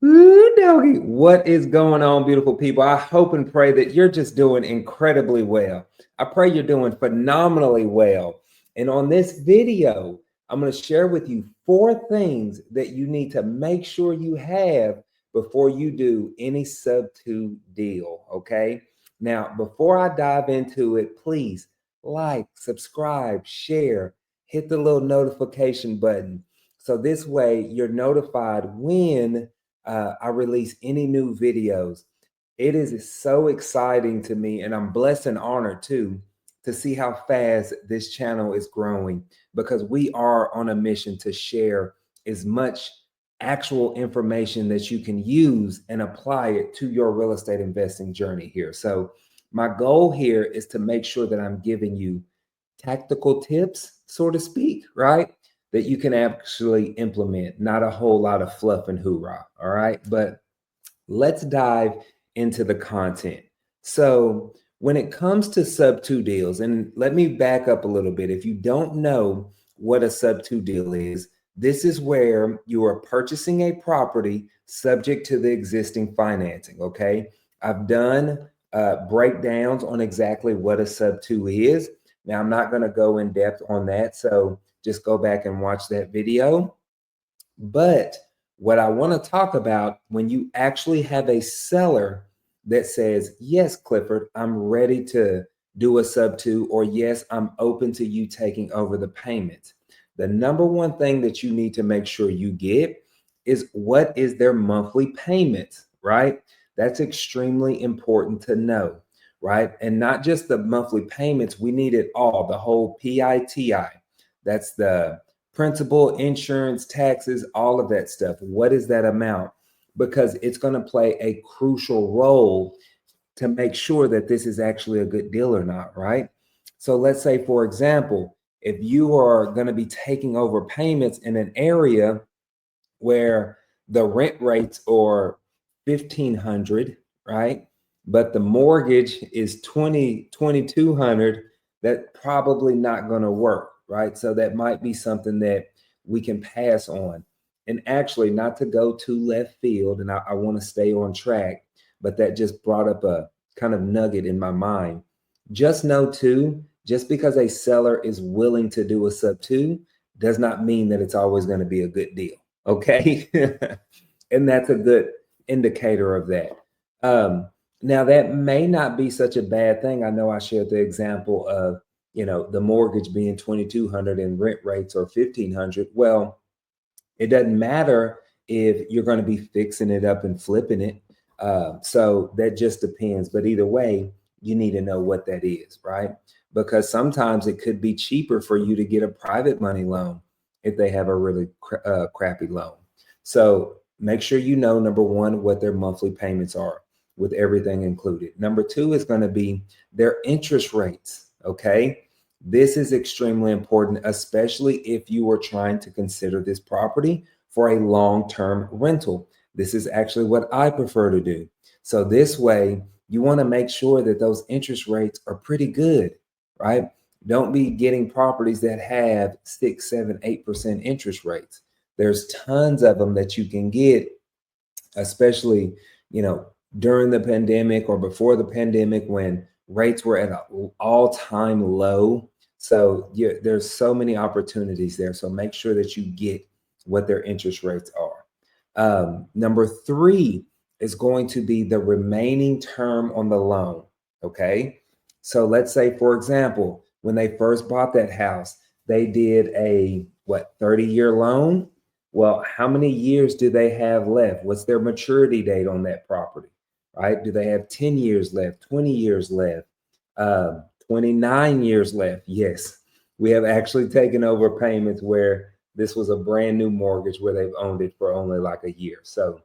Ooh, doggy. What is going on, beautiful people? I hope and pray that you're just doing incredibly well. I pray you're doing phenomenally well. And on this video, I'm going to share with you 4 things that you need to make sure you have before you do any sub-2 deal. Okay. Now, before I dive into it, please like, subscribe, share, hit the little notification button. So this way you're notified when I release any new videos. It is so exciting to me, and I'm blessed and honored too to see how fast this channel is growing because we are on a mission to share as much actual information that you can use and apply it to your real estate investing journey here. So, my goal here is to make sure that I'm giving you tactical tips, so to speak, right? That you can actually implement, not a whole lot of fluff and hoorah. All right. But let's dive into the content. So, when it comes to sub-2 deals, and let me back up a little bit. If you don't know what a sub-2 deal is, this is where you are purchasing a property subject to the existing financing. Okay. I've done breakdowns on exactly what a sub-2 is. Now, I'm not going to go in depth on that. So, just go back and watch that video. But what I want to talk about when you actually have a seller that says, yes, Clifford, I'm ready to do a sub-2, or yes, I'm open to you taking over the payments. The number one thing that you need to make sure you get is what is their monthly payments, right? That's extremely important to know, right? And not just the monthly payments, we need it all, the whole PITI. That's the principal, insurance, taxes, all of that stuff. What is that amount? Because it's going to play a crucial role to make sure that this is actually a good deal or not, right? So let's say, for example, if you are going to be taking over payments in an area where the rent rates are 1,500, right? But the mortgage is 2,200, that probably not going to work, right? So that might be something that we can pass on. And actually, not to go too left field, and I want to stay on track, but that just brought up a kind of nugget in my mind. Just know too, just because a seller is willing to do a sub-2 does not mean that it's always going to be a good deal. Okay. And that's a good indicator of that. Now, that may not be such a bad thing. I know I shared the example of, the mortgage being 2,200 and rent rates are 1,500. Well, it doesn't matter if you're going to be fixing it up and flipping it. So that just depends. But either way, you need to know what that is, right? Because sometimes it could be cheaper for you to get a private money loan if they have a really crappy loan. So make sure you know, number one, what their monthly payments are with everything included. Number two is going to be their interest rates. Okay. This is extremely important, especially if you are trying to consider this property for a long-term rental. This is actually what I prefer to do. So this way, you want to make sure that those interest rates are pretty good, right? Don't be getting properties that have 6, 7, 8% interest rates. There's tons of them that you can get, especially, during the pandemic or before the pandemic when rates were at an all-time low. So there's so many opportunities there. So make sure that you get what their interest rates are. Number three is going to be the remaining term on the loan. Okay. So let's say, for example, when they first bought that house, they did a 30-year loan. Well, how many years do they have left? What's their maturity date on that property? Right? Do they have 10 years left, 20 years left, 29 years left? Yes, we have actually taken over payments where this was a brand new mortgage where they've owned it for only like a year. So,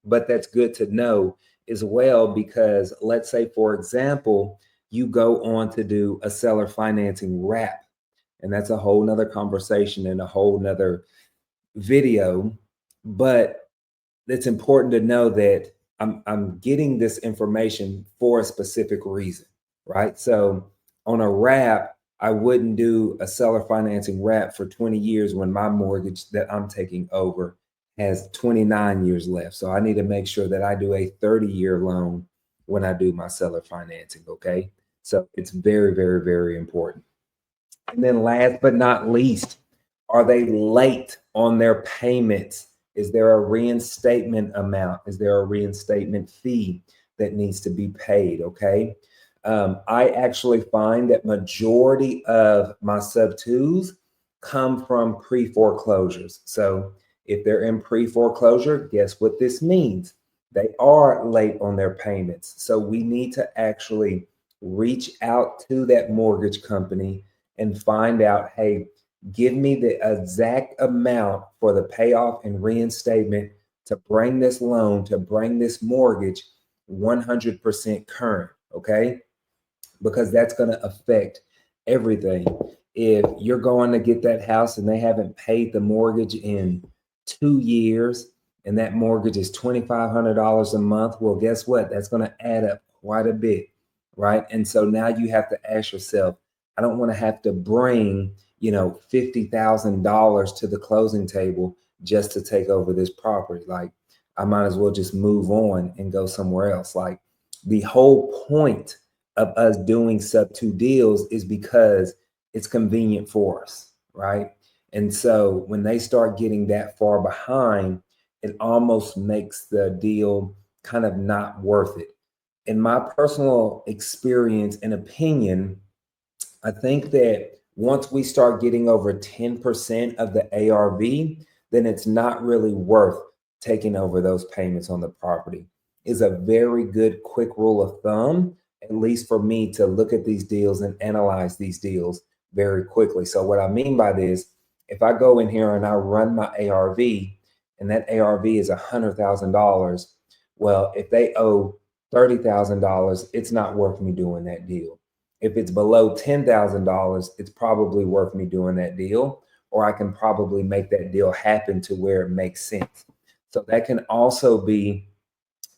but that's good to know as well, because let's say, for example, you go on to do a seller financing wrap, and that's a whole nother conversation and a whole nother video. But it's important to know that I'm getting this information for a specific reason, right? So on a wrap, I wouldn't do a seller financing wrap for 20 years when my mortgage that I'm taking over has 29 years left. So I need to make sure that I do a 30-year loan when I do my seller financing, okay? So it's very, very, very important. And then last but not least, are they late on their payments? Is there a reinstatement amount? Is there a reinstatement fee that needs to be paid? Okay. I actually find that majority of my sub twos come from pre-foreclosures. So if they're in pre-foreclosure, guess what this means? They are late on their payments. So we need to actually reach out to that mortgage company and find out, hey, give me the exact amount for the payoff and reinstatement to bring this loan, to bring this mortgage 100% current, okay? Because that's going to affect everything. If you're going to get that house and they haven't paid the mortgage in 2 years and that mortgage is $2,500 a month, well, guess what? That's going to add up quite a bit, right? And so now you have to ask yourself, I don't want to have to bring, $50,000 to the closing table just to take over this property. Like, I might as well just move on and go somewhere else. Like, the whole point of us doing sub two deals is because it's convenient for us, right? And so when they start getting that far behind, it almost makes the deal kind of not worth it. In my personal experience and opinion, I think that once we start getting over 10% of the ARV, then it's not really worth taking over those payments on the property. Is a very good quick rule of thumb, at least for me, to look at these deals and analyze these deals very quickly. So what I mean by this, if I go in here and I run my ARV and that ARV is $100,000, well, if they owe $30,000, it's not worth me doing that deal. If it's below $10,000, it's probably worth me doing that deal, or I can probably make that deal happen to where it makes sense. So that can also be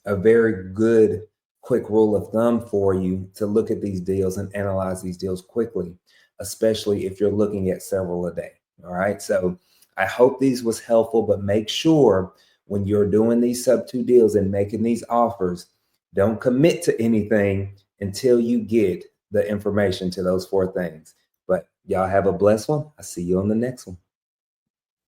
a very good quick rule of thumb for you to look at these deals and analyze these deals quickly, especially if you're looking at several a day. All right. So I hope these was helpful, but make sure when you're doing these sub two deals and making these offers, don't commit to anything until you get the information to those 4 things. But y'all have a blessed one. I'll see you on the next one.